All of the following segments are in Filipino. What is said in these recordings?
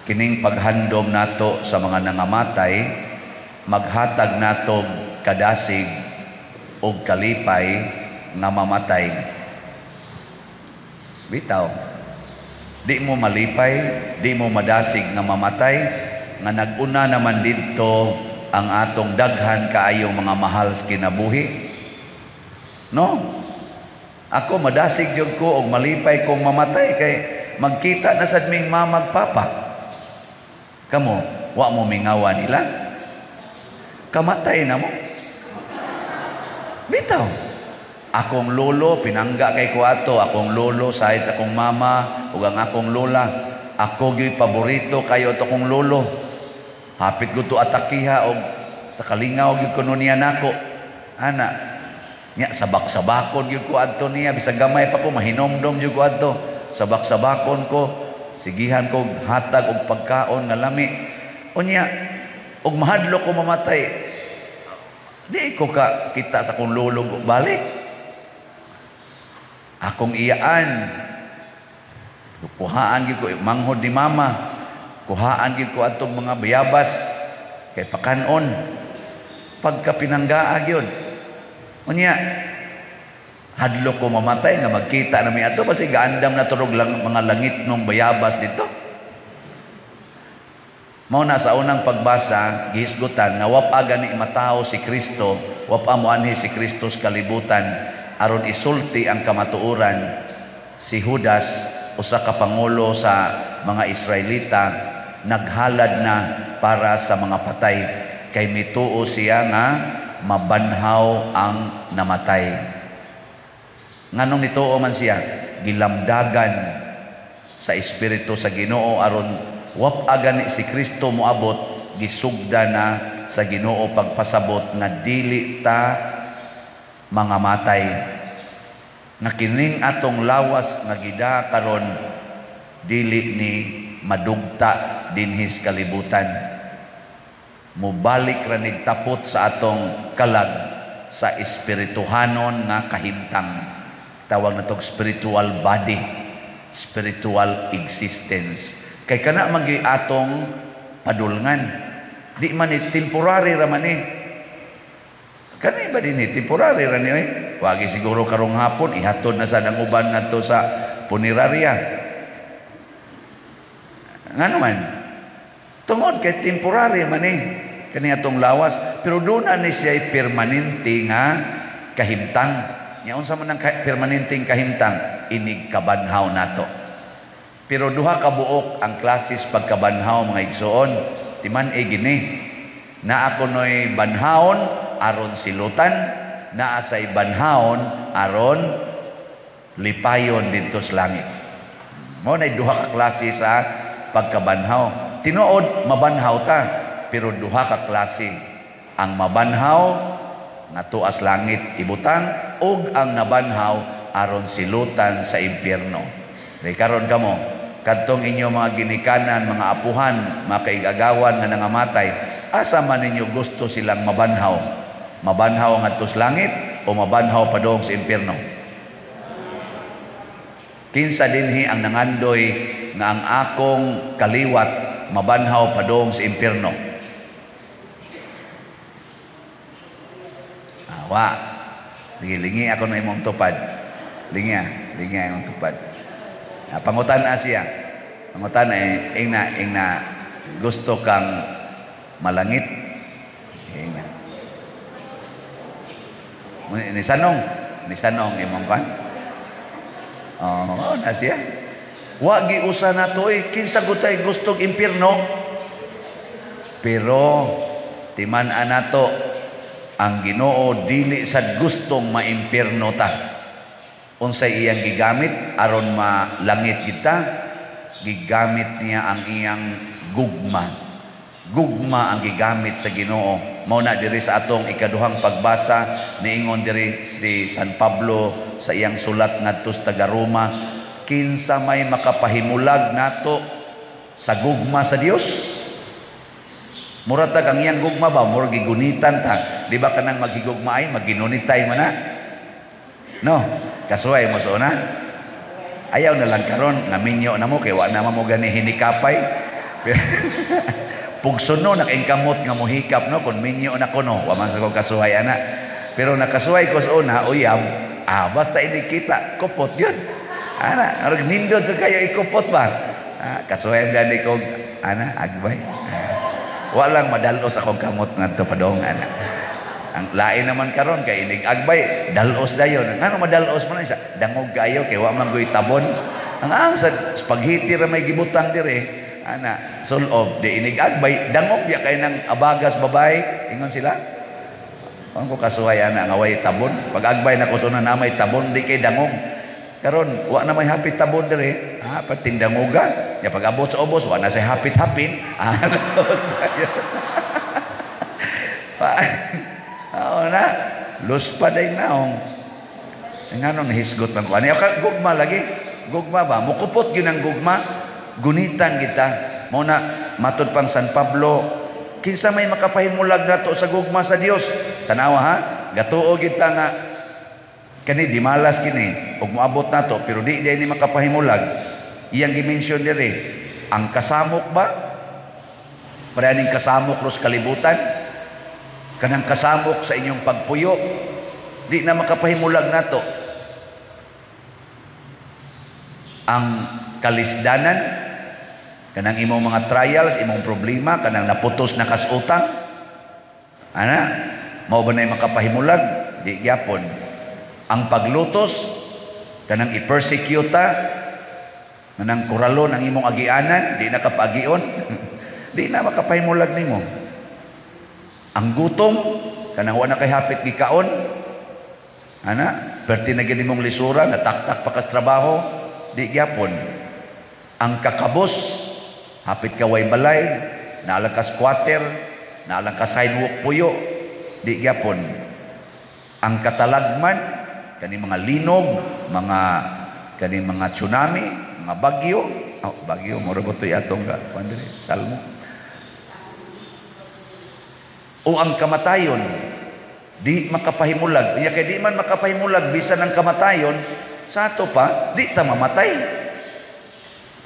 kining paghandom nato sa mga nangamatay, maghatag nato kadasig o kalipay nga mamatay. Bitaw, di mo malipay, di mo madasig nga mamatay, nga naguna naman dito ang atong daghan kaayong mga mahal sa kinabuhi. No? Ako madasig jud ko og malipay kong mamatay kay magkita na sad ming mamagpapa. Kamo, wa mo mingawa nila. Kamatay na mo. Bitaw. Akong lolo pinangga kay ko ato, akong lolo sahid sa akong mama ug ang akong lola. Ako gyud paborito kayo to kong lolo. Hapit ko to atakiha og sa kalingaw gyud kuno niya nako. Ana, nya sabak-sabakon gyud ko adto niya bisag gamay pa ko mahinomdom gyud ko adto. Sabak-sabakon ko, sigihan ko hatag og pagkaon nga lami. Unya, og mahadlo ko mamatay. Di ko ka kita sa kong lolo balik. Akong iyaan. Kuhaan gyud ko manghod ni mama. Kuhaan gyud ko atong mga bayabas kay pakanon. Pagka pinanggaa gyud. Unya, hadlo ko mamatay nga magkita na mi ato basi gaandam na turog lang mga langit nung bayabas dito. Mao na sa unang pagbasa gihisgutan nga wa pa gani matawo si Kristo, wa pa mo anhi si Kristo sa kalibutan aron isulti ang kamatuoran. Si Judas usa ka pangulo sa mga Israelita naghalad na para sa mga patay kay mituo siya nga mabanhaw ang namatay. Nganong nituo man siya gilamdagan sa espiritu sa Ginoo aron wap agani si Kristo moabot gisugda na sa Ginoo pagpasabot nga dili ta mga matay. Nga kining atong lawas nga gida karon dili ni madugta dinhis kalibutan. Mubalik ra nigtapot sa atong kalag sa espirituhanon nga kahimtang. Tawag na tong spiritual body, spiritual existence. Kay kana magi atong padulngan. Di man ni temporary ra man ni. Kani ba din ni temporary ra ni oy? Wagi siguro karong hapon ihatod na sa nang uban ngadto sa punerarya. Ngano man? Tungod kay temporary man ni kani atong lawas, pero doon ni siya permanente nga kahimtang. Nya unsa man ang permanenteng kahimtang? Inig kabanhaw nato. Pero duha ka buok ang klases pagkabanhaw mga igsoon. Timan gini. Na ako noy banhawon aron silutan, naa say banhawon aron lipayon dito sa langit. Mao nay duha ka klase sa pagkabanhaw. Tinuod mabanhaw ta, pero duha ka klase. Ang mabanhaw nga tuas langit ibutang ug ang nabanhaw aron silutan sa impyerno. Dahil karon kamo kadtong inyo mga ginikanan, mga apuhan, mga kaigagawan nga nangamatay, asa man ninyo gusto silang mabanhaw? Mabanhaw ngadto sa langit o mabanhaw padong sa impyerno? Kinsa dinhi ang nangandoy nga ang akong kaliwat mabanhaw padong sa impyerno? Wa. Lingi ako na imong tupad. Lingi imong tupad. Pangutan siya. Pangutan ingna gusto kang malangit. Ingna. Nisanong imong kan. Na siya. Wa giusa na to kinsa gutay gustong impyerno. Pero timan anato ang Ginoo dili sad gustong maimpyerno ta. Unsay iyang gigamit aron malangit kita? Gigamit niya ang iyang gugma. Gugma ang gigamit sa Ginoo. Mao na diri sa atong ikaduhang pagbasa niingon diri si San Pablo sa iyang sulat ngadto sa taga-Roma, kinsa may makapahimulag nato sa gugma sa Dios? Muratag ang iyang gugma ba murag gigunitan ta? Di ba kanang maghigugma ay maginunitay man na? No, kasuway mo so na. Ayaw na lang karon nga minyo na mo kay wa na mo gani hinikapay. Pugsuno nakaingkamot nga mohikap no kun minyo na ko no, wa man sa ko kasuhay ana. Pero nakasuhay ko sa una, uyab, basta ini kita kupot yun. Ana, arag nindot kayo ikupot ba? Kasuhay gani ko ana agbay. Walang madalos akong kamot ngadto padong ana. Ang lain naman karon kay inig agbay, dalos dayon. Ngano madalos man isa? Dangog kayo kay wa man goy tabon. Ang sa spaghetti ra may gibutang dire. Ana, sulob di inig agbay, dangog ya kay nang abagas babay, ingon sila. Ang ko kasuhay ana nga way tabon. Pag agbay na ko na may tabon di kay dangog. Karon wa na may hapit tabon dire. Pating dangoga. Ya pag abot sa ubos wa na say hapit-hapit. Na, lus pa day naong. Ngano nahisgot man ko. Ani gugma lagi. Gugma ba? Mukupot gyud ang gugma. Gunitan kita. Muna matud pang San Pablo, kinsa may makapahimulag nato sa gugma sa Dios. Tanawa ha? Gatuo kita nga kani di malas kini ug moabot nato pero di ni makapahimulag. Iyang gi-mention dire, ang kasamok ba? Paraning kasamok ros kalibutan. Kanang kasamok sa inyong pagpuyo, di na makapahimulag nato. Ang kalisdanan, kanang imong mga trials, imong problema, kanang naputos na kasutang, ana, mao ba na makapahimulag? Di gyapon. Ang paglutos, kanang i-persecute ta, kanang kuralon ang imong agianan, di na kapagion, di na makapahimulag nimo. Ang gutom, kanang wa na kay hapit gikaon, ana, perti na gid imong lisura, nataktak pa kas trabaho, di gyapon. Ang kakabos, hapit ka way balay, naalang ka squatter, naalang ka sidewalk puyo, di gyapon. Ang katalagman, kani mga linog, kani mga tsunami, mga bagyo, bagyo, mura ko ito yatong salmo. O ang kamatayon, di makapahimulag. Kaya di man makapahimulag, bisan ng kamatayon, sa ato pa, di ta mamatay.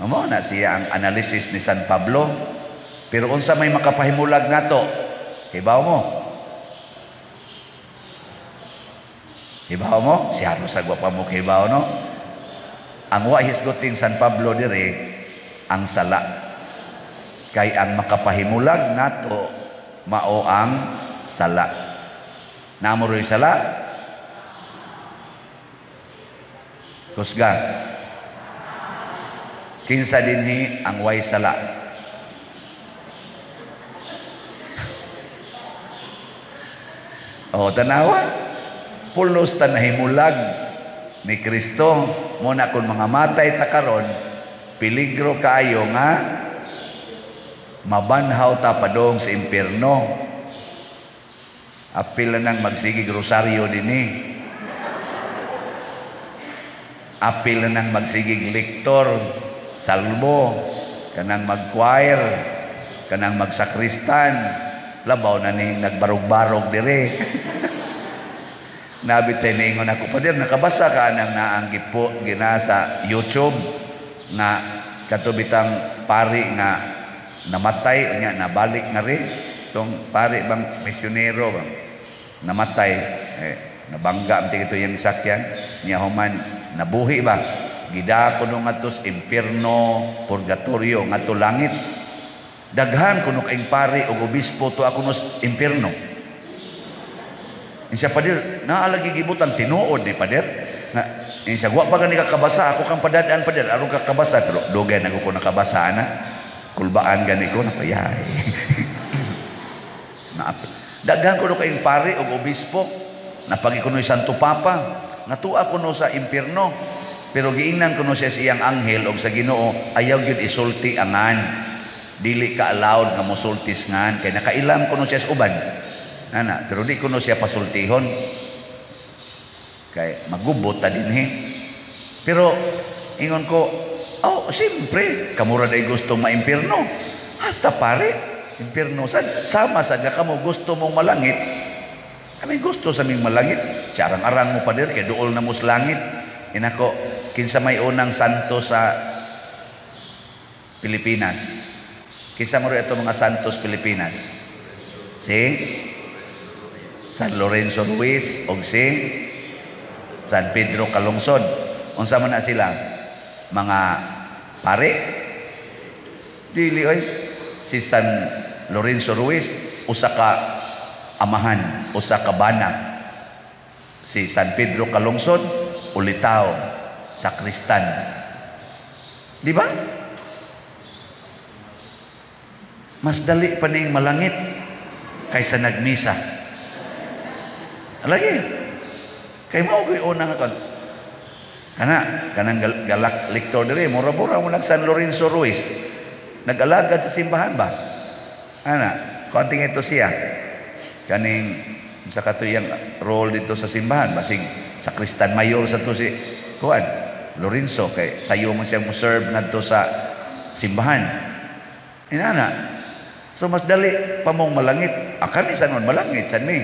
Amo na siya ang analysis ni San Pablo. Pero unsa may makapahimulag nato? Hibaw mo? Hibaw mo? Siya no sa gwapa mo hibaw no? Ang wa hisguting San Pablo dire ang sala. Kay ang makapahimulag nato mao ang sala. Namo roy sala? Kusga. Kinsa dinhi ang way sala? Tanawa, pulos ta nahimulag ni Kristo. Muna kung mga matay ta karon, peligro kaayo nga mabanhaw ta padong sa impierno. Apil na nang magsigig rosaryo dinhi. Apil na nang magsigig lektor, salmo, kanang mag-choir, kanang magsakristan, labaw na ni nagbarog-barog dire. Nabitay na ingon ako, Pader, nakabasa ka nang naanggit po gina sa YouTube nga katubitang pari nga namatay, nga nabalik na rin. Itong pari bang misyonero bang namatay, nabangga ang ito yung sakyan, niya human, nabuhi ba? Gida ko nung atos impierno, purgatorio, nga to langit. Daghan ko nung kaing pari o obispo to ako nung impierno. Insya Pader, naalagi gibutan, tinuod ni Pader. Insya, wa pa gani kakabasa, ako kang padadaan Pader, arong kakabasa, pero dugay na ko nakabasa na, kulbaan gani ko, napayay. Daghan ko nung kaing pari o obispo, napagi ko nung Santo Papa, natua ko nung sa impierno, pero giingnan ko nung siya siyang anghel o sa Ginoo, ayaw yun isulti angan, dili ka allowed nga musultis ngan, kaya nakailam ko nung siya sa uban, pero di ko no siya pasultihon kay magubot ta dinhi. Pero ingon ko, siyempre kamura day gusto maimpierno, hasta pare impierno sad sama sad nga kamo gusto mong malangit, kami gusto sa ming malangit. Si arang-arang mo Pader kay duol na mo sa langit. Inako, kinsa may unang santo sa Pilipinas? Kisa mo rin ito mga Santos Pilipinas. Si San Lorenzo Ruiz o si San Pedro Calungsod. Unsa man na sila? Mga pare? Dili oy. Si San Lorenzo Ruiz, usa ka amahan, usa ka bana. Si San Pedro Calungsod, ulitaw, sakristan. Di ba? Mas dali pa ning malangit kaysa nagmisa. Lagi. Kay mao gyud unang kon. Kanang galak lektor diri, mura-mura mo nag San Lorenzo Ruiz. Nag-alagad sa simbahan ba? Konting ito siya. Kaning sa katuyang role dito sa simbahan, basig sakristan mayor sa to si Juan Lorenzo, kay sayo mo siya mo serve ngadto sa simbahan. Inana. So mas dali pa mong malangit. Kami san man malangit san mi.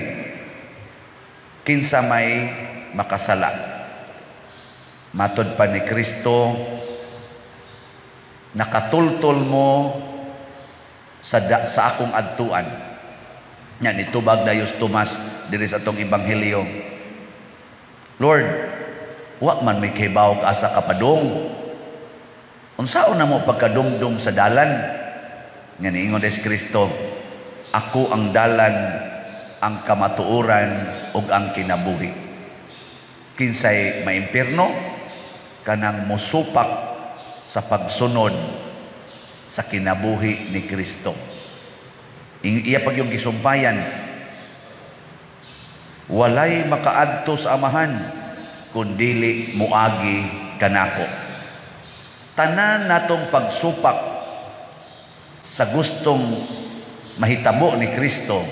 Kinsa may makasala. Matod pa ni Kristo, nakatultol mo sa akong adtuan. Yan itubag dayos Tomas diri sa atong ebanghelyo. Lord, wa man may kibaw ka asa kapadong. Unsaon na mo pagkadumdum sa dalan? Nga niingon des Kristo, ako ang dalan, ang kamatuoran, ug ang kinabuhi. Kinsay maimpierno, kanang musupak sa pagsunod sa kinabuhi ni Kristo. Iya pag yung gisumpayan, walay makaadto sa amahan, kundili muagi kanako. Tanan natong pagsupak sa gustong mahitabo ni Kristo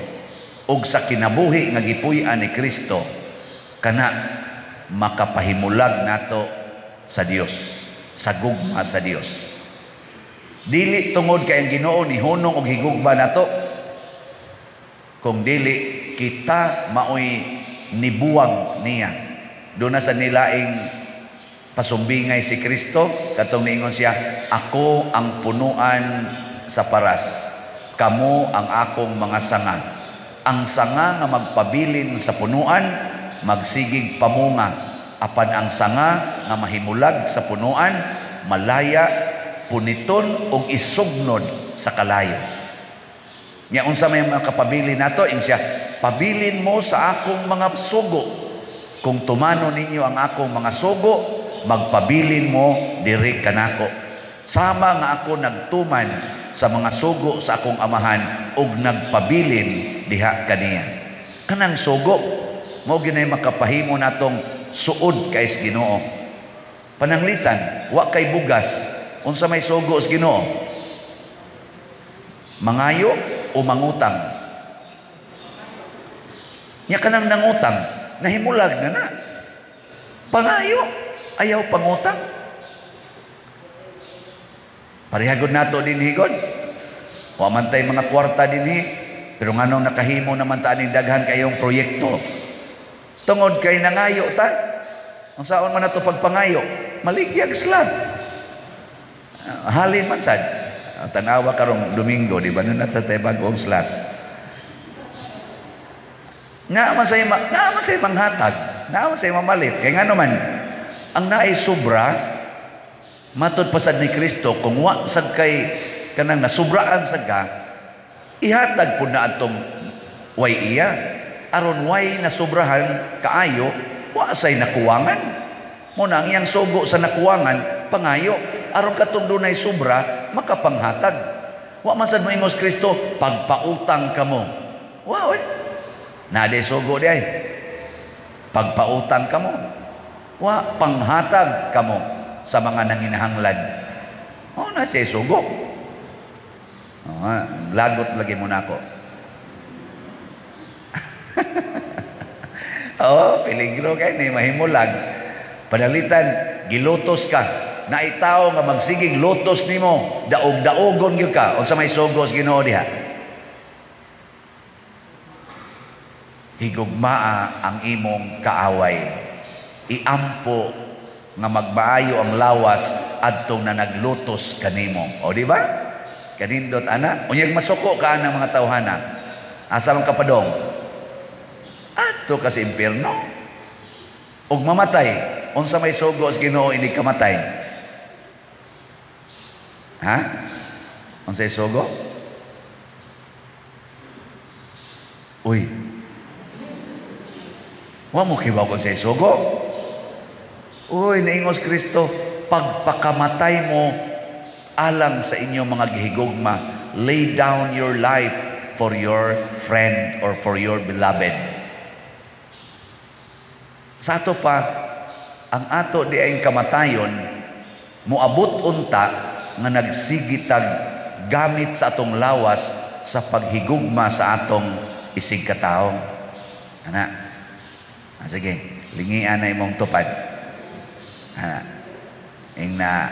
ug sa kinabuhi nga gipuy-an ni Kristo, kana makapahimulag nato sa Dios, sa gugma sa Dios. Dili tungod kay ang Ginoo ni hunong og higugma nato, kung dili kita maoy nibuwag niya. Doon na sa nilaing pasumbingay si Kristo, katong niingon siya, ako ang punuan sa paras, kamo ang akong mga sanga. Ang sanga nga magpabilin sa punuan, magsigig pamunga. Apan ang sanga nga mahimulag sa punuan, malaya, puniton ug isugnod sa kalayo. Nya unsa may mga kapabilin nato, ing siya, pabilin mo sa akong mga sugo. Kung tumano ninyo ang akong mga sugo, magpabilin mo diri kanako. Sama nga ako nagtuman sa mga sugo sa akong amahan ug nagpabilin diha kaniya. Kanang sugo mao ginay makapahimo natong suod kay sa Ginoo. Pananglitan, wa kay bugas, unsa may sugo sa Ginoo? Mangayo o mangutang? Nya kanang nangutang, nahimulag na na. Pangayo, ayaw pangutang. Parihagod nato din higon. Wa man tay mga kwarta dinhi, pero nganong nakahimo naman ta aning daghan kayong proyekto. Tungod kay nangayo ta. Unsaon man nato pagpangayo? Maligyag slab. Halin man sad. Tanawa karong Domingo, di ba na sa tay bagong slab. Nga masay manghatag, nga masay mamalit. Kay ngano man ang naay sobra matod pasad ni Kristo, kung wa sad kay kanang nasubraan sad ka, ihatag pud na atong way iya. Aron way nasubrahan kaayo, wa say nakuwangan. Mo na ang iyang sugo sa nakuwangan, pangayo. Aron katong dunay sobra, makapanghatag. Wa man sad moingos Kristo, pagpautang kamo. Wow, nade sugo di ay. Pagpautang kamo. Wa panghatag kamo sa mga nanginahanglan. Na siya sugo. Lagot lagi mo na ako. Peligro kay ni mahimulag. Padalitan, gilutos ka. Naitaw nga magsiging lutos nimo, daog-daogon gyud ka unsa may sugos Ginoo diha. Higugmaa ang imong kaaway. Iampo nga magmaayo ang lawas adtong na naglutos kanimo. O di ba? Kanindot ana, unyag masuko ka ng mga tawhana. Asa man ka padong? Ato ka sa impyerno. Ug mamatay, unsa may sugo sa Ginoo ini kamatay? Ha? Unsay sugo? Uy. Wa mo kibaw kung say sugo. Uy, naingos Kristo, pagpakamatay mo alang sa inyong mga gihigugma, lay down your life for your friend or for your beloved. Sa ato pa, ang ato di ay kamatayon, muabot unta nga nagsigitag gamit sa atong lawas sa paghigugma sa atong isig katao. Ana, sige, lingian na imong tupad. Ana, ing na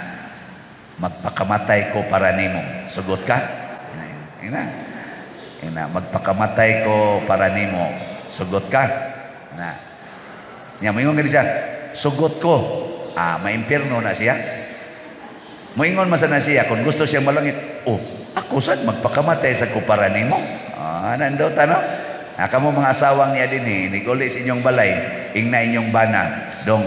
magpakamatay ko para nimo. Sugot ka? Ing na magpakamatay ko para nimo. Sugot ka? Na. Nya moingon gani siya, sugot ko. Maimpyerno na siya. Moingon man sana siya kung gusto siya malangit. Oh, ako sad magpakamatay sa ko para nimo. Nandot ano? Kamo mga asawang niya din niguli sa inyong balay, ingna inyong bana, dong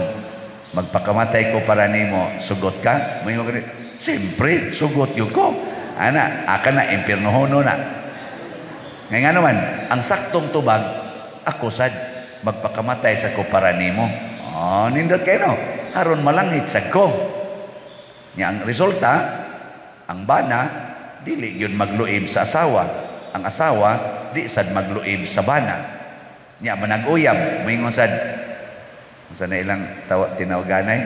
magpakamatay ko para nimo. Sugot ka? Moingon gani, siyempre, sugot yun ko. Ana, aka na, impyerno hono na. Ngayon nga naman, ang saktong tubag, ako sad, magpakamatay sa ko para nimo. Nindot kayo no? Haron malangit sa ko. Nya ang resulta, ang bana, dili yun magluib sa asawa. Ang asawa, di sad magluib sa bana. Nya manag-uyab, moingon sad, sa na ilang tinawaganay?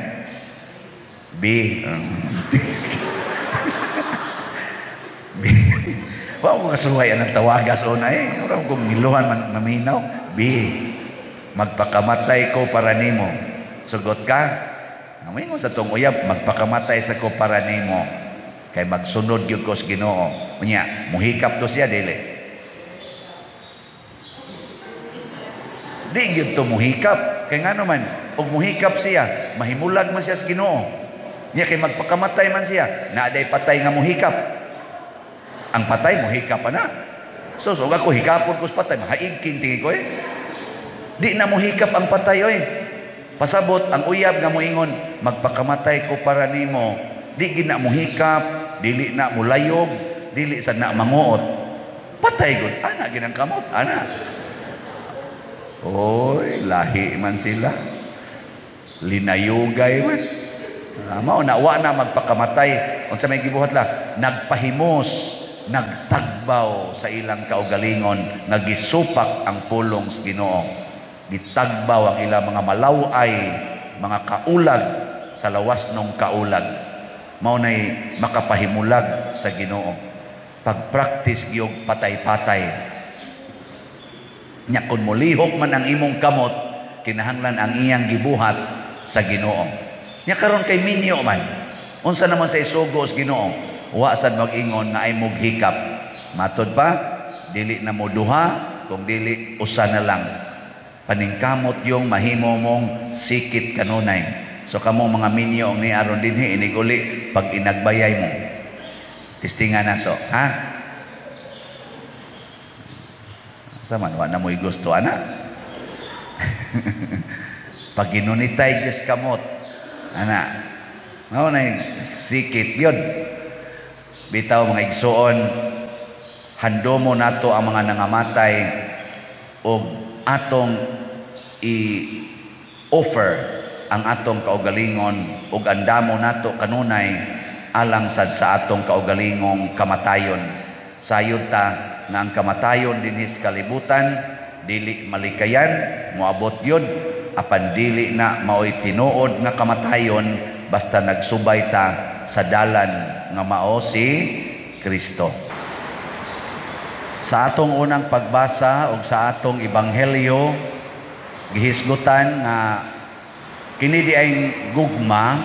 Wa ko kasuway ang tawagas o na orang kong miluhan maminaw. Magpakamatay ko para nimo. Sugot ka? May mo sa tong uyab, magpakamatay sa ko para nimo. Kay magsunod gyud ko sa Ginoo. Unya, muhikap to siya dili. Di gyud to muhikap. Kay ngano man, og muhikap siya, mahimulag man siya sa Ginoo. Nya kay magpakamatay man siya, naaday patay nga muhikap. Ang patay muhikap pa na. So ako hikapon ko sa patay, mahaigkin tingin ko Di na muhikap ang patay Pasabot ang uyab nga moingon, magpakamatay ko para nimo. Di gina muhikap, dili na mulayog, dili sad na manguot. Patay gud, ana ginang kamot, ana. Oy, lahi man sila. Linayugay man. Mao na wa na magpakamatay. Unsa may gibuhat la? Nagpahimos, nagtagbaw sa ilang kaugalingon, nagisupak ang pulong sa Ginoo. Gitagbaw ang ilang mga malaway, mga kaulag sa lawas ng kaulag. Mao nay makapahimulag sa Ginoo. Pag-practice gyud patay-patay. Nya kun molihok man ang imong kamot, kinahanglan ang iyang gibuhat sa Ginoo. Nya karon kay minyo man, unsa naman sa isugo sa Ginoo, wa sad mag-ingon nga ay mughikap. Matod pa, dili na mo duha, kung dili usa na lang. Paningkamot yung mahimo mong sikit kanunay. So kamo mga minyo ni aron dinhi iniguli pag inagbayay mo. Tistingan nato, ha? Saman wa na mo'y gusto ana. Pag ginunitay Diyos kamot, ana, mao na sikit yun. Bitaw mga igsuon, handomo nato ang mga nangamatay o atong i-offer ang atong kaugalingon ug andamo nato kanunay alang sad sa atong kaugalingong kamatayon. Sayod ta nga ang kamatayon dinhi sa kalibutan dili malikayan, moabot yun apan dili na maoy tinuod nga kamatayon basta nagsubay ta sa dalan nga mao si Kristo. Sa atong unang pagbasa ug sa atong ebanghelyo, gihisgutan nga kini di ay gugma,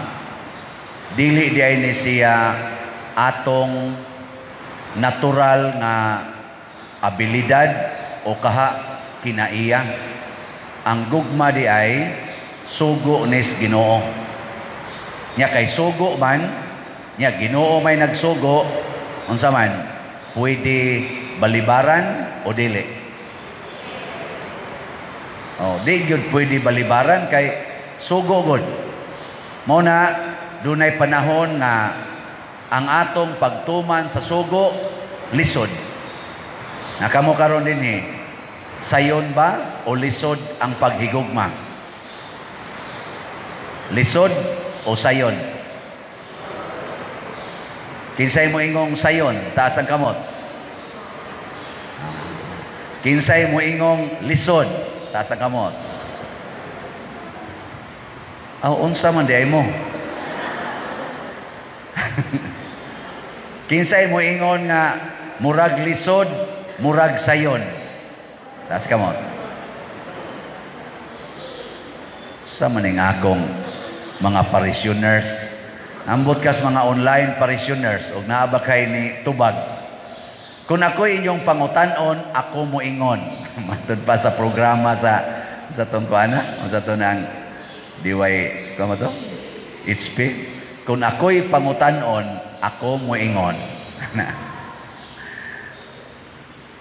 dili di ay ni siya atong natural nga abilidad o kaha kinaiya. Ang gugma di ay sugo nis Ginoo. Nya kay sugo man, nya Ginoo may nagsugo, Unsa man, pwede balibaran o dili? Oh, di gyud pwede balibaran kay sugo gud. Mao na dunay panahon nga ang atong pagtuman sa sugo lisod. Nakamo karon dinhi, sayon ba o lisod ang paghigugma? Lisod o sayon? Kinsay mo ingong sayon, taas ang kamot. Kinsay mo ingong lisod, taas ang kamot. Unsa man di ay mo? Kinsay mo ingon nga murag lisod, murag sayon, taas kamot. Sa maning akong mga parishioners, ambot kas mga online parishioners ug naa ba kay ni tubag. Kung ako inyong pangutanon, ako mo ingon. Matud pa sa programa sa tong kuana, sa to nang DY kamo to? HP. Kung ako'y pangutanon, ako mo ingon.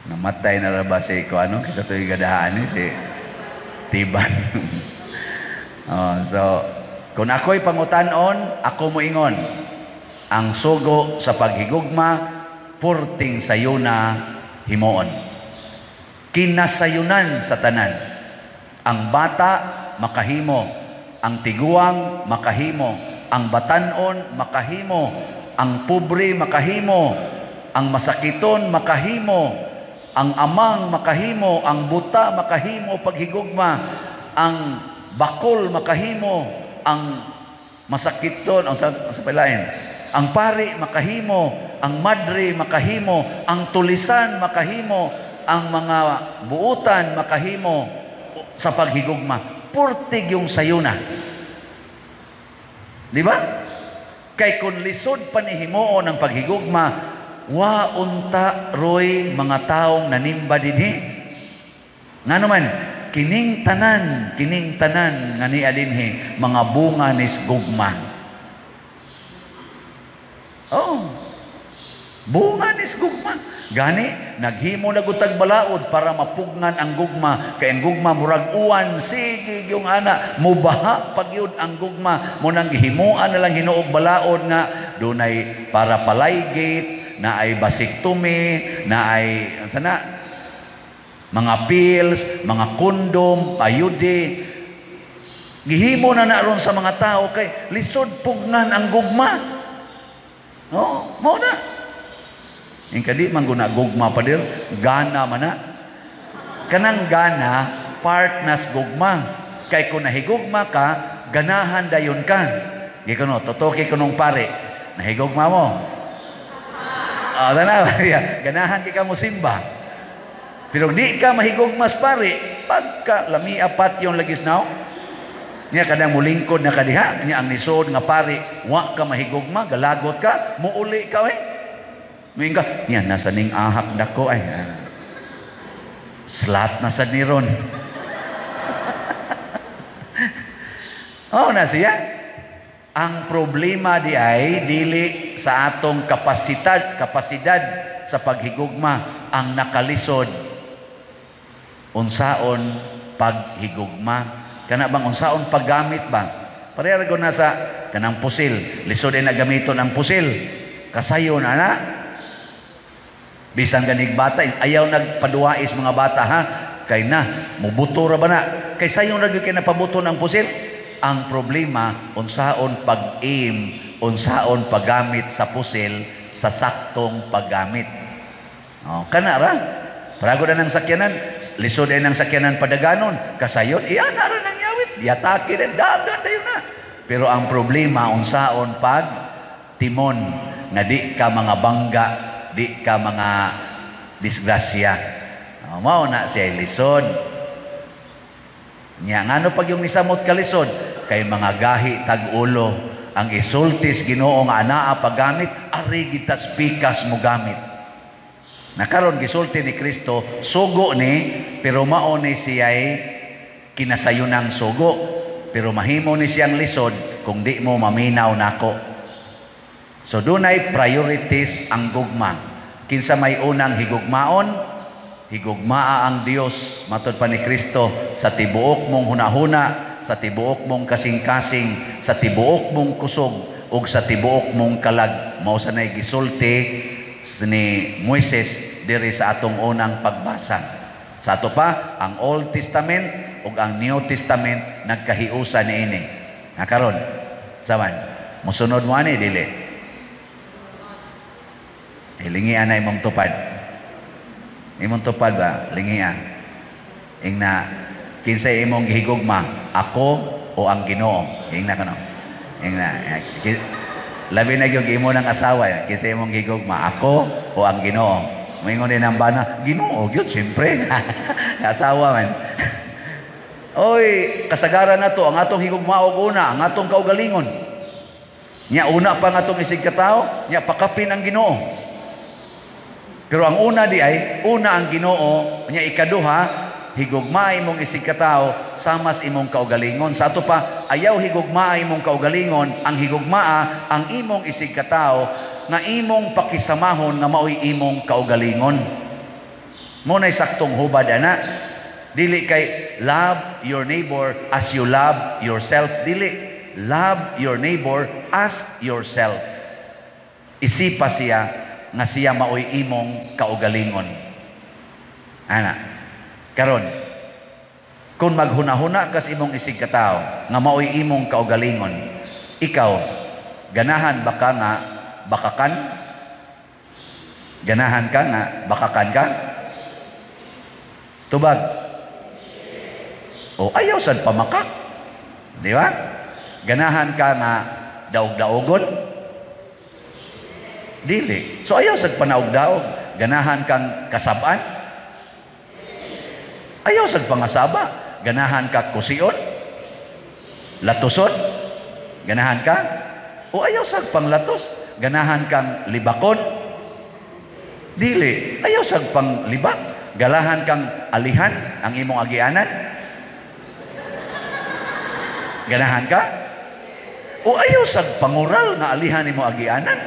Namatay na ra ba si kuano kisa to'y gadahaan ni si Tiban. So kung ako'y pangutanon, ako mo ingon. Ang sugo sa paghigugma, purting sayuna himuon. Kinasayunan sa tanan. Ang bata makahimo, ang tiguang makahimo, ang batanon makahimo, ang pobre makahimo, ang masakiton makahimo, ang amang makahimo, ang buta makahimo paghigugma, ang bakol makahimo, ang masakiton, ang sa palain, ang pari makahimo, ang madre makahimo, ang tulisan makahimo, ang mga buutan makahimo sa paghigugma. Purtig yung sayuna. Di ba? Kay kung lisod panihimuon ang paghigugma, wa unta roy mga taong nanimba dinhi. Nga naman, kining tanan nga niya dinhi, mga bunga nis gugma. Oh, bunga nis gugma. Gani, naghimo na gutag balaod para mapugnan ang gugma. Kay ang gugma murag uwan, sige yung ana, mubaha pagyud ang gugma. Munang gihimuan na lang hinuog balaod nga, dunay para palaygate, na ay basiktomy, na ay, sana, mga pills, mga kondom, ayude. Gihimo na naroon sa mga tao kay lisod pugnan ang gugma. Oh, mo na. Yung kadi man guna gugma pa dir, gana man na. Kanang gana, part nas gugma. Kay kung nahigugma ka, ganahan dayon ka. Gikono, totoki ko nung pare, nahigugma mo. Ganahan ka mo simba. Pero di ka mahigugmas pare, pagka lami apat yung lagis now, niya kadang mulingkod na kadiha, niya ang nisod nga pare, wa ka mahigugma, galagot ka, muuli ka Minga, niya nasa ning ahak dako ay. Slat na sa niron. Na siya. Ang problema di ay dili sa atong kapasidad sa paghigugma ang nakalisod. Unsaon paghigugma? Kana bang unsaon paggamit ba? Pareha ko na sa kanang pusil. Lisod ay nagamiton ang pusil. Kasayon ana. Bisan ganig bata, ayaw nagpaduwais mga bata ha. Kay na, mubuto ra ba na? Kay sayon ra gyud kay napabuto ang pusil. Ang problema, unsaon pag-aim, unsaon paggamit sa pusil sa saktong paggamit. Kana ra. Parago na ng sakyanan, lisod ay ng sakyanan padaganon. Kasayon, iyan na rin ang yawit. Yataki rin, dagan na yun na. Pero ang problema, unsaon pag timon, nga di ka mga bangga, di ka mga disgrasya. Mao na siya lisod. Nya ngano pag yung nisamot ka lisod kay mga gahi tag-ulo ang isultis Ginoo nga anaa paggamit ari gitas pikas mo gamit. Nakaron gisulti ni Kristo sugo ni pero mao ni siya'y kinasayunang sugo pero mahimo ni siyang lisod kung di mo maminaw nako. So dunay priorities ang gugma. Kinsa may unang higugmaon, higugmaa ang Dios matud pa ni Kristo sa tibuok mong hunahuna, sa tibuok mong kasing-kasing, sa tibuok mong kusog ug sa tibuok mong kalag. Mao sa nay gisulti ni Moises diri sa atong unang pagbasa. Sa ato pa ang Old Testament ug ang New Testament nagkahiusa niini. Karon saman mosunod mo ani dili. Lingian na imong tupad. Imong tupad ba? Lingian. Ingna, kinsay imong gihigugma? Ako o ang Ginoo? Ingna ka no? Ingna. Labi na yung imo ng asawa. Kinsay imong gihigugma? Ako o ang Ginoo? Moingon din ang bana, Ginoo, yun, siyempre. Asawa man. Oy, kasagaran na to, ang atong higugma o una, ang atong kaugalingon. Nya una pa nga atong isig katao, nya pakapin ang Ginoo. Pero ang una di ay, una ang Ginoo, nya ikaduha, higugma imong isig katao, samas imong kaugalingon. Sa ato pa, ayaw higugma imong kaugalingon, ang higugmaa, ang imong isig katao, nga imong pakisamahon nga maoy imong kaugalingon. Muna'y saktong hubad ana. Dili kay love your neighbor as you love yourself. Dili, love your neighbor as yourself. Isipa siya nga siya maoy imong kaugalingon. Ana, karon, kung maghuna-huna kas imong isig katao nga maoy imong kaugalingon, ikaw, ganahan baka nga bakakan? Ganahan ka nga bakakan ka? Tubag. O ayaw sad pamakak. Di ba? Ganahan ka nga daog-daogon? Dili. So ayaw sad panaog-daog. Ganahan kang kasabaan? Ayaw sad pangasaba. Ganahan ka kusion? Latuson? Ganahan ka? O ayaw sad panglatos? Ganahan kang libakon? Dili. Ayaw sad pang libak? Galahan kang alihan ang imong agianan? Ganahan ka? O ayaw sad pangural nga alihan imong agianan?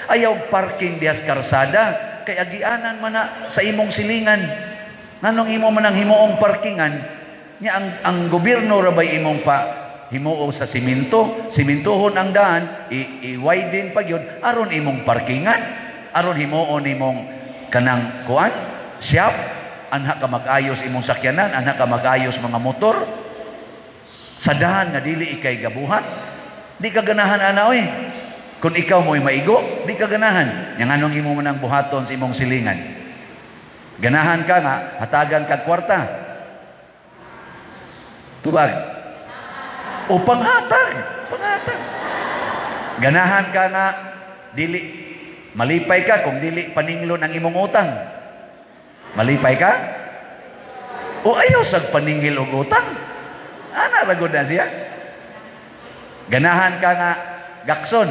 Ayaw parking dias karsada kay agianan man na sa imong silingan. Nganong imo man ang himuong parkingan nya ang gobyerno ra bay imong pa himuo sa simento, simentohon ang daan, i-widen pa gyud aron imong parkingan, aron himuon imong kanang kuan, shop, anha ka mag-ayos imong sakyanan, anha ka mag-ayos mga motor. Sa dahan nga dili ikay gabuhat, di ka ganahan ana oy. Kung ikaw mo'y maigo, di ka ganahan. Yang anong imo man ang buhaton sa imong silingan. Ganahan ka nga, hatagan ka kwarta. Tubag. O panghatag. Panghatag. Ganahan ka nga, dili, malipay ka kung dili paninglon ang imong utang. Malipay ka? O ayaw sag paningil og utang. Ana ragod na siya. Ganahan ka nga, gakson.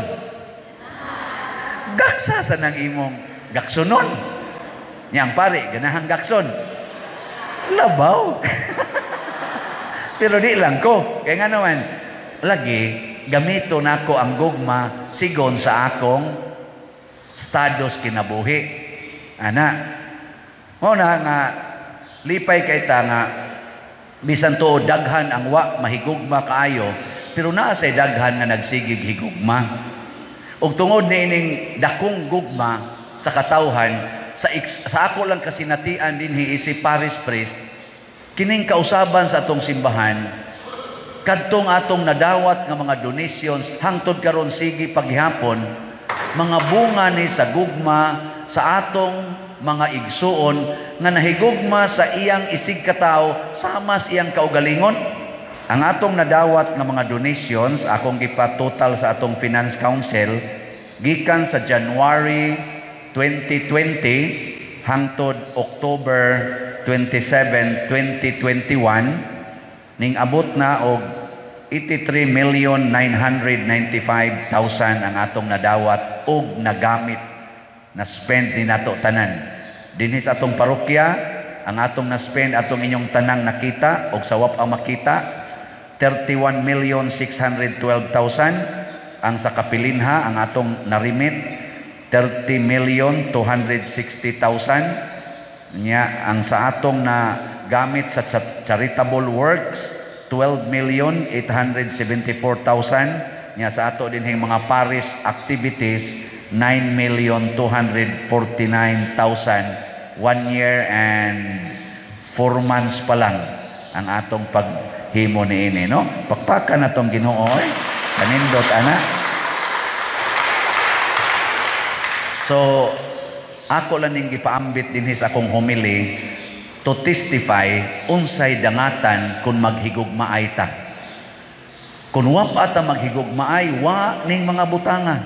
Gaksa sa nang imong gaksonon. Yang pare, ganahang gakson. Labaw. Pero di lang ko. Kaya nga naman, lagi, gamito na ko ang gugma sigon sa akong stados kinabuhi. Ana. Muna nga, lipay kay ta nga, bisan to daghan ang wa mahigugma kaayo, pero naa say daghan nga nagsigig higugma. Ug tungod niining dakong gugma sa katawhan, sa ako lang kasinatian dinhi si Paris Priest, kining kausaban sa atong simbahan, kadtong atong nadawat nga mga donations hangtod karon sige paghihapon, mga bunga ni sa gugma sa atong mga igsuon nga nahigugma sa iyang isig katawo samas iyang kaugalingon. Ang atong nadawat nga mga donations, akong gipa-total sa atong Finance Council, gikan sa January 2020 hangtod October 27, 2021, ning abot na og 83,995,000 ang atong nadawat og nagamit na spend ni nato tanan. Dinhi sa atong parokya, ang atong na-spend atong inyong tanang nakita og sawap ang makita, 31,612,000. ang sa kapilinha ang atong narimit 30,260,000 nya. Ang sa atong na gamit sa charitable works 12,874,000 nya. Sa ato din mga parish activities 9,249,000. 1 year and 4 months pa lang ang atong paghimo niini, no? Pakpakan na tong Ginoo, kanindot ana. So ako lang ning gipaambit dinhi sa akong homily to testify unsay dangatan kung maghigugmaay ta. Kung wa pa ta maghigugmaay, wa ning mga butanga.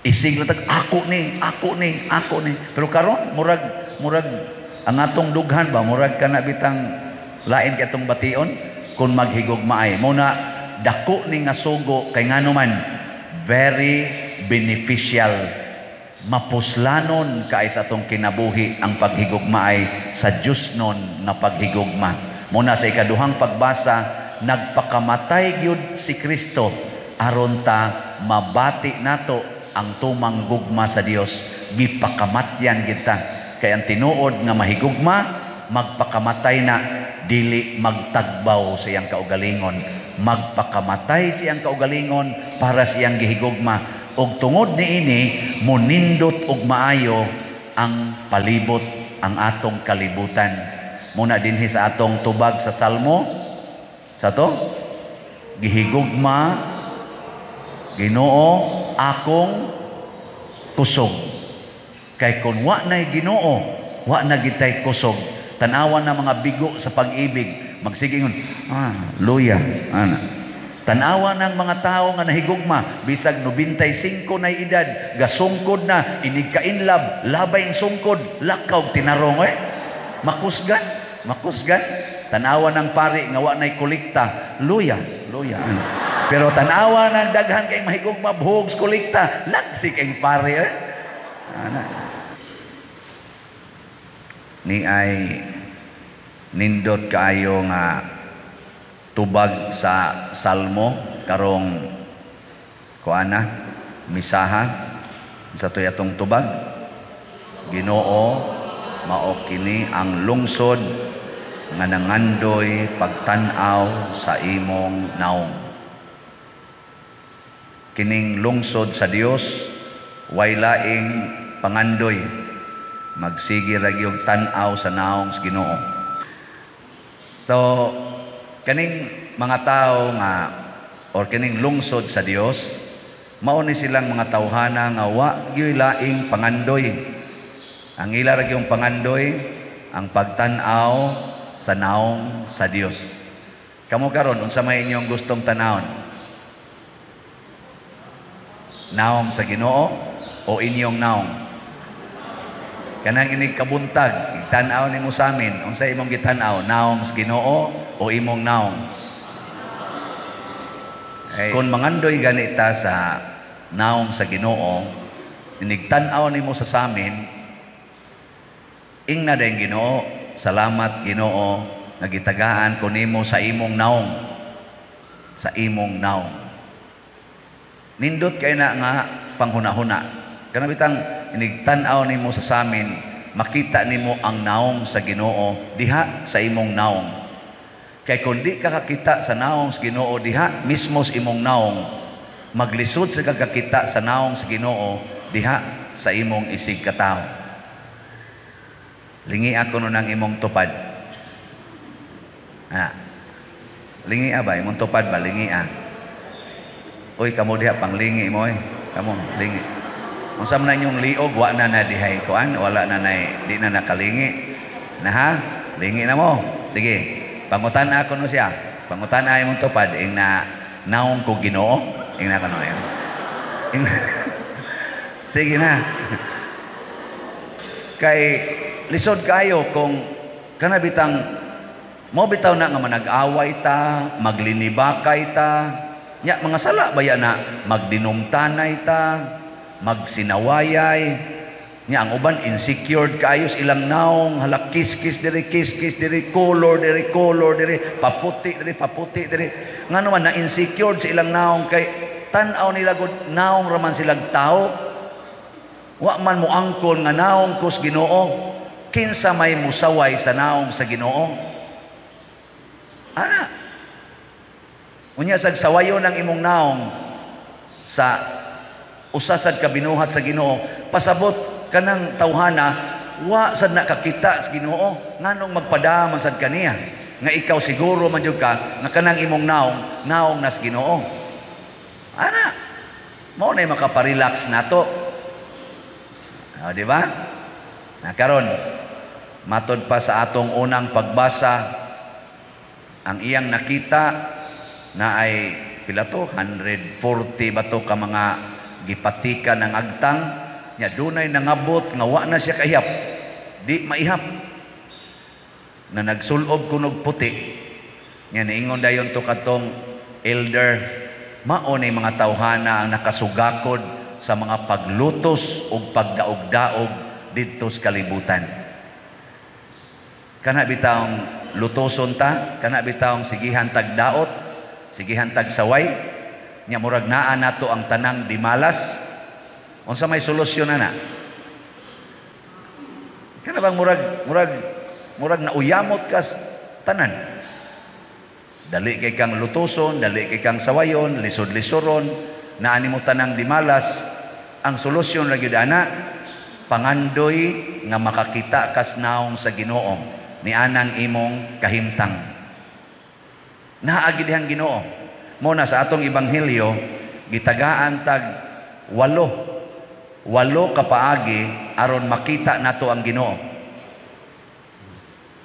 Isig lang ako ni. Pero karon murag ang atong dughan ba murag kana bitang lain kay atong bation kung maghigugmaay. Muna dako ni nga sugo kay ngano man very beneficial. Mapuslanon kay sa atong kinabuhi ang paghigugmaay sa Dios non nga paghigugma. Muna sa ikaduhang pagbasa, nagpakamatay gyud si Kristo aron ta mabati nato ang tumang gugma sa Dios. Gipakamatyan kita kay ang tinuod nga mahigugma magpakamatay na, dili magtagbaw sa iyang kaugalingon. Magpakamatay sa iyang kaugalingon para sa iyang gihigugma. Og tungod niini munindot og maayo ang palibot, ang atong kalibutan. Muna dinhi sa atong tubag sa Salmo, sa to gihigugma Ginoo akong kusog. Kay kun wa nay Ginoo, wa na gitay kusog. Tanawan na mga bigo sa pag-ibig, magsigingon, luya, ana. Tanawa ng mga tao nga nahigugma, bisag 95 na edad, gasungkod na, inigkainlab, labay ang sungkod, lakaw tinarong, makusgan. Tanawa ng pari nga wa nay kolekta, luya. Pero tanawa ng daghan kay mahigugma, buhogs kolekta, laksik ang pari, Ni ay nindot kaayo nga tubag sa Salmo karong kuana misaha sa tuyatong tubag. Ginoo mao kini ang lungsod nga nangandoy pagtan-aw sa imong naong. Kining lungsod sa Dios way laing pangandoy, magsige ra gyud tan-aw sa naong sa Ginoo. So kaning mga tao nga or kining lungsod sa Dios, mao ni silang mga tawhana nga wa gyud laing pangandoy. Ang ila ra gyud pangandoy ang pagtan-aw sa naong sa Dios. Kamo karon unsa may inyong gustong tanawon? Naong sa Ginoo o inyong naong? Kanang inig kabuntag, tan-aw nimo sa amin, unsa imong gitan-aw? Naong sa Ginoo o imong naong? Kung mangandoy ganita sa naong sa Ginoo, inigtan-aw nimo sa samin, ingna dayong Ginoo, salamat Ginoo, nagitagaan ko nimo sa imong naong. Sa imong naong. Nindot kay na nga panghuna-huna. Kana bitang inigtan-aw nimo sa samin, makita nimo ang naong sa Ginoo diha sa imong naong. Kay kung di ka kakita sa naong sa Ginoo diha mismo sa imong naong, maglisod sa kakakita sa naong sa Ginoo diha sa imong isig katao. Lingi ako no ng imong tupad. Lingi ba imong tupad ba? Lingi Uy, kamo diha panglingi mo kamo lingi. Unsa man inyong liog, wa na dihay kuan, wala na di na nakalingi. Lingi na mo. Sige. Pangutan ako no siya. Pangutan ay mong tupad ing na naong ko Ginoo. Ing na kano yan. Sige na. Kay lisod kayo kung kanabitang mo bitaw na nga manag-away ta, maglinibakay ta. Nya mga sala baya na magdinumtanay ta, magsinawayay. Nya ang uban insecure kayo sa ilang naong, hala kiss-kiss diri, color diri, paputi diri. Nga naman na insecure sa ilang naong kay tan-aw nila gud naong raman silang tao. Wa man mo angkon nga naong kus Ginoo. Kinsa may musaway sa naong sa Ginoo? Ana. Unya sag sawayo ng imong naong sa usasad kabinuhat sa Ginoo, pasabot kanang tawhana wa sad nakakita sa Ginoo, nganong magpadaman sad kaniya nga ikaw siguro man jud ka nga kanang imong naong nas Ginoo. Ana, mao nay makaparelax nato. Di ba? Na karon matod pa sa atong unang pagbasa, ang iyang nakita na ay pila to 140 ba to ka mga gipatika ng agtang nya dunay nangabot nga wa na siya kahiyap, di maihap, na nagsulob kunog puti nya niingon dayon to katong elder, mao ni mga tawhana ang nakasugakod sa mga paglutos o pagdaog-daog didto sa kalibutan. Kana bitawng lutoson ta, kana bitawng sigihan tag daot, sigihan tag saway, nya murag naa nato ang tanang dimalas. Unsa may solusyon na? Kana bang murag nauyamot ka tanan. Dali kay kang lutoson, dali kay kang sawayon, lisod-lisoron, naani mo tanang dimalas. Ang solusyon ra gyud ana, pangandoy nga makakita kas naong sa Ginoo ni anang imong kahimtang. Naagi dihang Ginoo. Mo na sa atong ebanghelyo gitagaan tag 8 ka paagi aron makita nato ang Ginoo.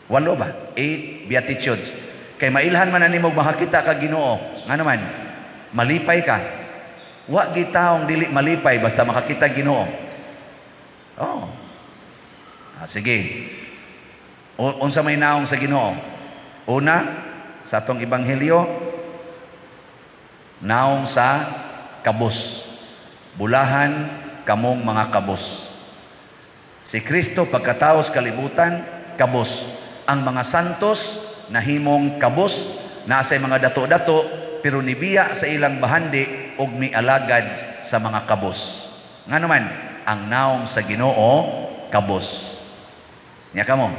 8 ba? 8 beatitudes. Kay mailhan man na nimo makakita ka Ginoo. Nga naman, malipay ka. Wa gitaong dili malipay basta makakita Ginoo. Oh. Sige. Unsa may naong sa Ginoo? Una, sa atong ebanghelyo, naong sa kabus. Bulahan kamong mga kabus. Si Kristo pagkataos kalibutan, kabus. Ang mga santos nahimong kabus, nasa mga dato-dato, pero nibiya sa ilang bahandi og mialagad sa mga kabus. Nga naman, ang naong sa Ginoo, kabus. Nya kamo,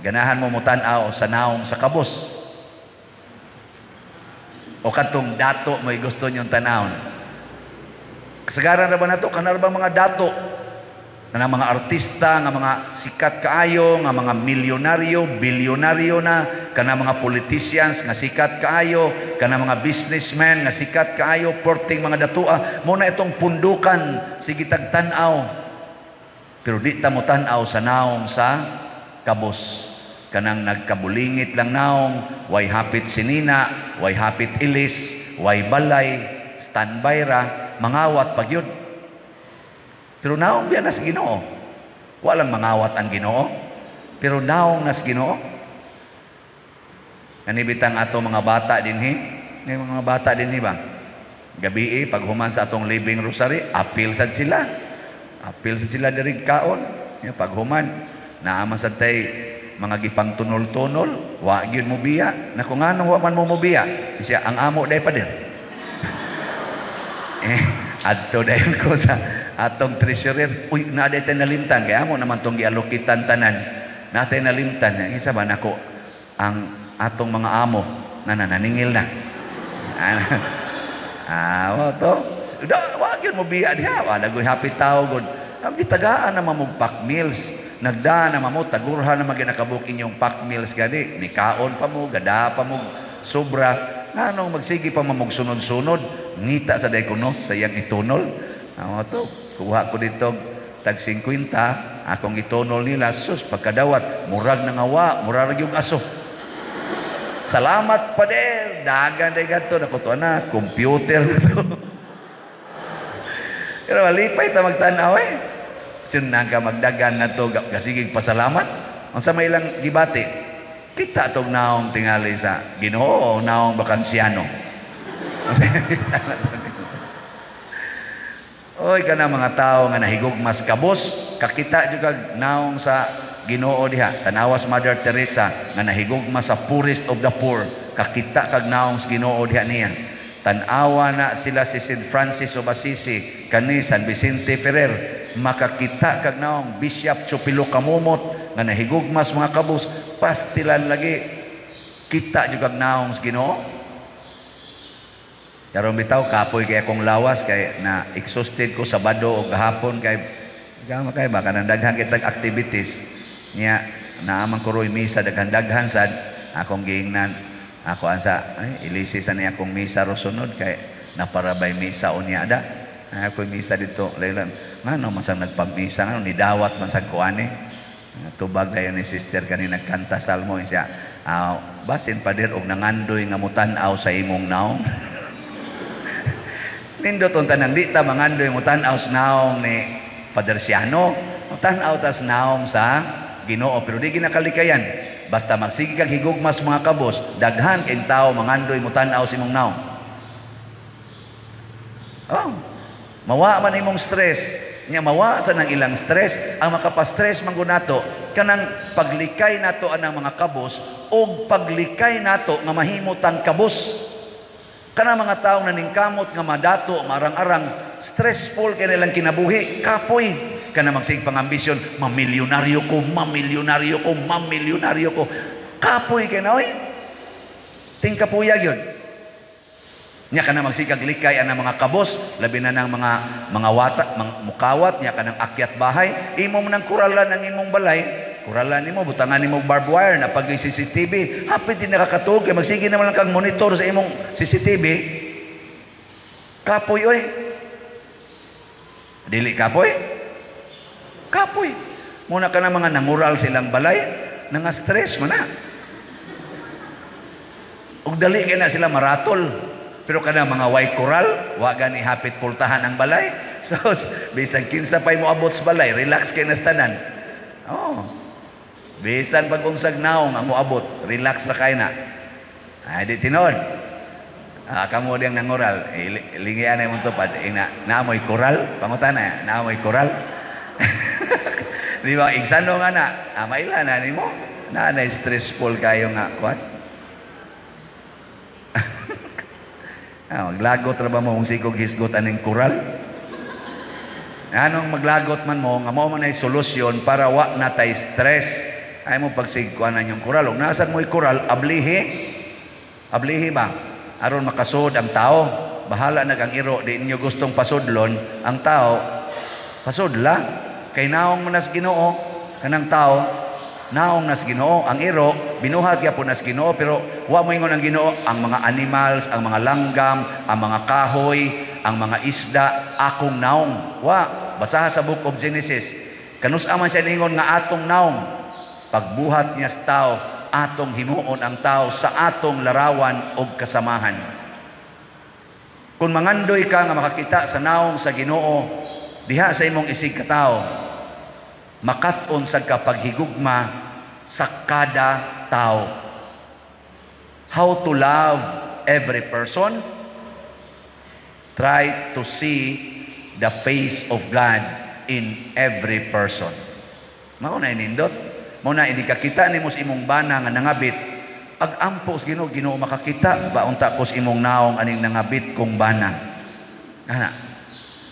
ganahan mo mutan-aw sa naong sa kabus. O katong dato may gusto niyong tanawon. Kasagaran na ba nato? Kanar ba mga dato? Nga mga artista, nga mga sikat kaayo, nga mga milyonaryo, bilyonaryo na, kana mga politicians nga sikat kaayo, kana mga businessmen nga sikat kaayo, porting mga datua, muna itong pundukan, sige tagtanaw. Pero di ta mo tanaw sa naong sa kabus. Kanang nagkabulingit lang naong, way hapit sinina, way hapit ilis, way balay, standby ra, mangawat pagyud. Pero naong biya nas Ginoo. Walang mangawat ang Ginoo. Pero naong nas Ginoo. Nanibitang ato mga bata dinhi. May mga bata dinhi ba? Gabi pag human sa atong living rosary, apil sad sila. Apil sad sila diri kaon. Pag human, naama sad tay mga gipang tunol-tunol, wa gyud mo biya. Na kung anong wa man mo biya, siya ang amo day pa din. Adto dayon ko sa atong treasurer, uy, naday tayo nalimtan, kaya mo naman itong gialokitan tanan, natay nalimtan, isa ba nako, ang atong mga amo, nananingil na. To, wag yun mo biya diha, walagoy happy tao, good. Ang gitagaan na mamong pack meals, nagdaan na mamong, tagurha na maginakabukin yung pack meals gani, ni kaon pa mo, gada pa mo, sobra, anong magsigi pa mamong sunod-sunod, ngita sa daykuno, sa iyang itunol, to, kuha ko dito tag 50, akong itonol nila, sus, pagkadawat, murag na ngawa, murag yung aso. Salamat pa der, dagan day gato, nakuto na, computer na to. Pero malipay ta magtanaw Sinang ka magdagan na to, kasigig pasalamat. Ang sa may lang gibati, kita tog naong tingali sa Ginoo o naong bakansyano. Oy kana mga tao nga nahigugmas kabos, kakita jud kag naong sa Ginoo diha. Tanawas Mother Teresa nga nahigugmas sa poorest of the poor, kakita kag naong sa Ginoo diha niya. Tanawa na sila si St. Francis of Assisi, kani San Vicente Ferrer, makakita kag naong Bishop Chupilo Kamumot nga nahigugmas mga kabus, pastilan lagi kita jud kag naong sa Ginoo. Karon bitaw kapoy kay akong lawas kay na exhausted ko Sabado o gahapon kay gama kay baka nang daghan kitag activities niya naaman ko roy misa daghan sad akong giingnan ako ansa ay ilisi sa niya akong misa ro sunod kay naparabay misa unya da ako misa dito laylan ngano man sang nagpagmisa ngano nidawat man sa kuane tubag dayon ni sister kanina nagkanta salmo siya basin pader og nangandoy nga mutan-aw sa imong naong nindot unta nang di ta mangandoy mutan-aw sa naong ni Father Siano mutan-aw tas naong sa Ginoo pero di ginakalikayan. Basta magsige kag higugmas mga kabos, daghan kay tao mangandoy mo tan-aw sa imong naong. Oh, mawa man imong stress. Nya mawa sa nang ilang stress, ang makapastress man nato kanang paglikay nato anang mga kabos o paglikay nato nga mahimutang kabos. Kanang mga taong naningkamot nga madato, marang-arang, stressful kay nilang kinabuhi, kapoy. Kana magsig pangambisyon, mamilyonaryo ko. Kapoy kay na, oy. Ting kapuyag yun. Nya kana magsikag likay ana mga kabos, labi na ng mga wata, mukawat, nya kanang akyat bahay, imo man ang kuralan ang imong balay, kuralan nimo, butangan nimo barbed wire na pag CCTV, hapit din nakakatuog, kay magsige naman lang kang monitor sa imong CCTV. Kapoy, oy. Dili kapoy? Kapoy. Muna ka na mga nangural silang balay, nga stress man na. Ug dali kay na sila maratol. Pero kada mga white coral, waga ni hapit pultahan ang balay. So, bisan kinsa pa'y mo abot sa balay, relax kay nastanan. Oh. Bisan pag unsag naong ang mo abot, relax na kay na. Ay, di tinod. Kamu diyang nangural, lingian ay mong tupad, naamoy coral, pangutana, naamoy coral. Di ba, igsano nga na, maila na ni mo, na stressful kayo nga, what? Maglagot ra ba mo kung sikog hisgot aning coral? Anong maglagot man mo, nga mo man ay solusyon para wa na tay stress. Ay mo pagsigkuan na yung coral. Kung nasan mo yung coral, ablihi ba? Aron makasod ang tao. Bahala nagang iro, di inyo gustong pasudlon, ang tao, pasudla. Kay naong manas Ginoo, kanang tao, naong nas Ginoo, ang iro, binuhat ya po nas Ginoo, pero wa mo ingon ang Ginoo, ang mga animals, ang mga langgam, ang mga kahoy, ang mga isda, akong naong. Wa, basaha sa Book of Genesis. Kanus aman siya ningon nga atong naong. Pagbuhat niya sa tao, atong himuon ang tao sa atong larawan o kasamahan. Kung mangandoy ka nga makakita sa naong sa Ginoo, diha sa imong isig ka tao, makat-on sa kapaghigugma sa kada tao. How to love every person? Try to see the face of God in every person. Mao na inindot. Mao na hindi kakita nimo sa imong bana nga nangabit. Ag-ampo sa Ginoo makakita ba unta ko sa imong naong aning nangabit kong bana. Ana.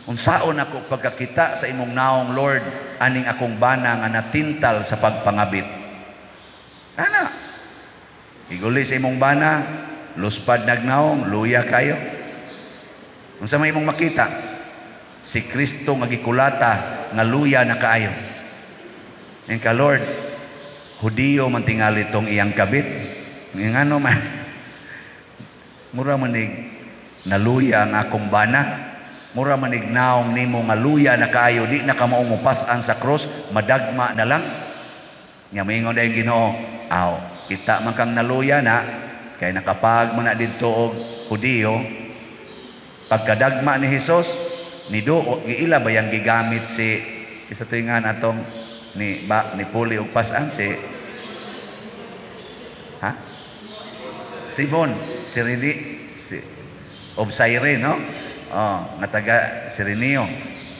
Unsaon ako pagkakita sa imong naong Lord aning akong bana nga natintal sa pagpangabit. Ana. Iguli sa imong bana, luspad nagnaong, luya kayo. Unsa may imong makita? Si Kristo nga gikulata nga luya na kaayo. Ning ka Lord, Hudiyo man tingali tong iyang kabit. Ngano man. Mura manig naluya ang akong bana. Mura manig naong nimo nga luya na kaayo, di na ka maumupasan sa cross, madagma na lang. Nga maingon dayong Ginoo, kita man kang naluya na, kay nakapag man na dito og Hudiyo, pagkadagma ni Hesus, giila ba yang gigamit si sa tuingan atong ni Puli og pasan si Simon of Cyrene, no? Nga taga Sirenio,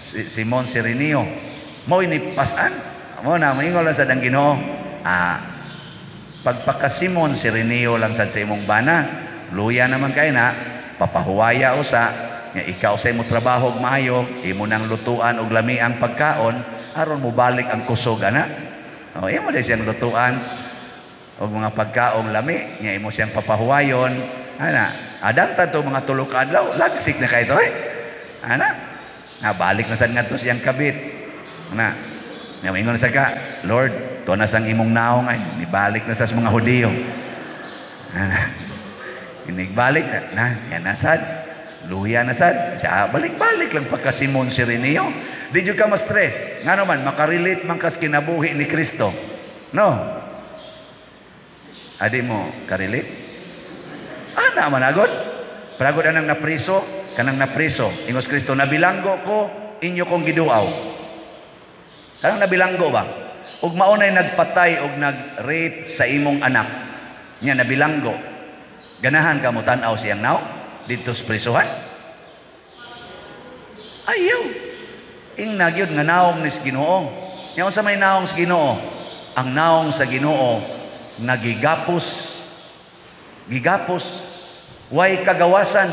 Simon Sirenio. Mo ini pasan, mo na maingon lang sa dang Ginoo. Pagpaka Simon Sirenio lang sa imong bana, luya naman kay na, papahuwaya usa nga ikaw sa imo trabaho og maayo, imo nang lutuan og lami ang pagkaon aron mo balik ang kusog ana. O imo din siyang lutuan og mga pagkaong lami nga imo siyang papahuwayon ana. Adang tanto mga tulo ka adlaw lagsik na kay to ana. Balik na sad ngadto siyang kabit. Ana. Nga ingon sa ka, Lord, to na sang imong naong ay nibalik na sa mga Hudiyo. Ana. Inigbalik na yan nasad. Luya na sad. Siya balik-balik lang pagka-Simon Sirenio. Di jud ka ma-stress. Nga naman, makarelate man kas kinabuhi ni Kristo. No? Adi mo, karelate? Ana man agad. Paragod anang napriso, kanang napriso. Ingos Kristo, nabilanggo ko, inyo kong giduaw. Kanang nabilanggo ba? Ug maunay nagpatay ug nag-rape sa imong anak. Nya nabilanggo. Ganahan ka mo tan-aw siyang naw dito sa prisuhan? Ayaw. Ingna gyud nga naong ni Ginoo. Nya unsa may naong sa Ginoo? Ang naong sa Ginoo nagigapos. Gigapos. Way kagawasan.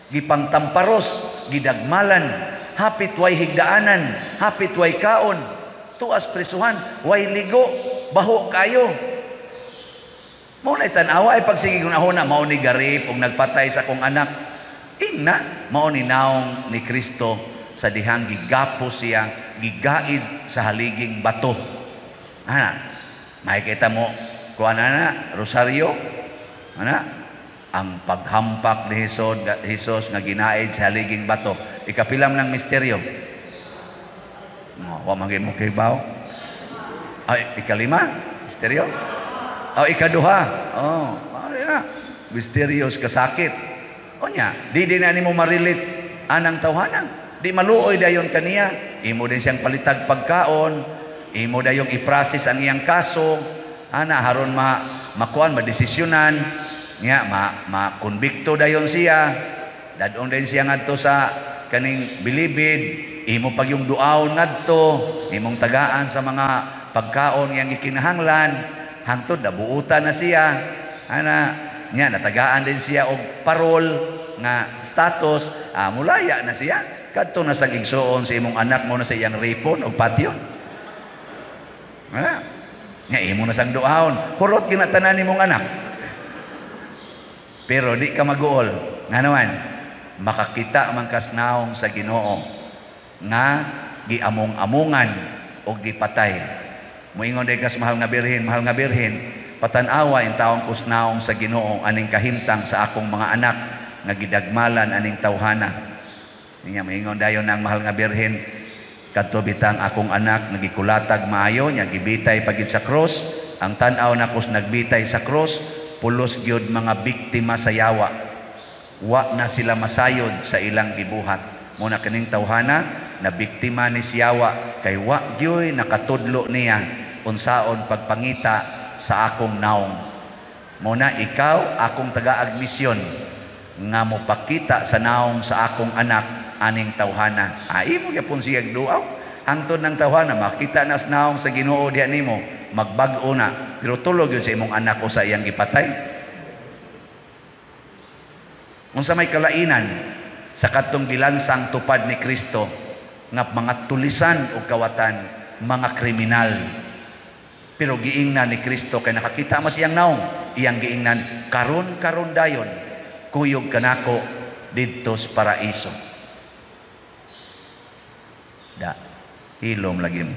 Gipangtamparos, gidagmalan, hapit way higdaanan, hapit way kaon, tuas prisuhan, way ligo, baho kayo. Mao na tan-awa ay pagsige kun ahona mao ni garip ug nagpatay sa akong anak. Ingna mao ni naong ni Kristo sa dihang gigapos siya, gigaid sa haliging bato. Ana, makikita mo kuan na rosaryo. Ana, ang paghampak ni Jesus nga ginaid sa haliging bato. Ikapilam ng misteryo. Wa man mo kibaw. Ay, ikalima, misteryo. Ikaduha. Na. Mysterious kasakit. Onya, di na nimo marilit anang tawhanang. Di maluoy dayon kaniya. Imo din siyang palitag pagkaon. Imo dayong i-process ang iyang kaso. Ana haron makuan, madesisyonan. Nya ma-konbikto dayon siya. Dadong din siya ngadto sa kaning bilibid. Imo pag yung duaon ngadto, imong tagaan sa mga pagkaon yang ikinahanglan. Hangtod nabuutan na siya. Ana, nya natagaan din siya og parol nga status. Mulaya na siya. Kadto na sa igsuon sa imong anak mo na sa iyang ripon og patyon. Nya imo na sang duaon. Hurot ginatanan nimong anak. Pero di ka maguol. Nga naman, makakita man kas naong sa Ginoo nga giamong-amungan o gipatay. Moingon day kas mahal nga birhen, patanawa in taong kusnaong sa Ginoo aning kahimtang sa akong mga anak nga gidagmalan aning tawhana. Niya moingon dayon ang mahal nga birhen, kadto bitang akong anak nagikulatag maayo nya gibitay pagid sa cross. Ang tan-aw na kus nagbitay sa cross, pulos gyud mga biktima sa yawa. Wa na sila masayod sa ilang gibuhat. Muna kaning tawhana na biktima ni siyawa kay wa gyoy nakatudlo niya unsaon pagpangita sa akong naong. Muna ikaw akong taga-agmisyon nga mo pakita sa naong sa akong anak aning tawhana. Imo gyapon siya duaw hangtod ng tawhana makita na sa naong sa Ginoo diha nimo magbag-o na pero tulog yun sa imong anak o sa iyang gipatay. Unsa may kalainan sa katong gilansang tupad ni Kristo nga mga tulisan o kawatan, mga kriminal. Pero giingnan ni Kristo kay nakakita mas iyang naong, iyang giingnan karon dayon kuyog kanako didto sa paraiso. Da, hilom lagi mo.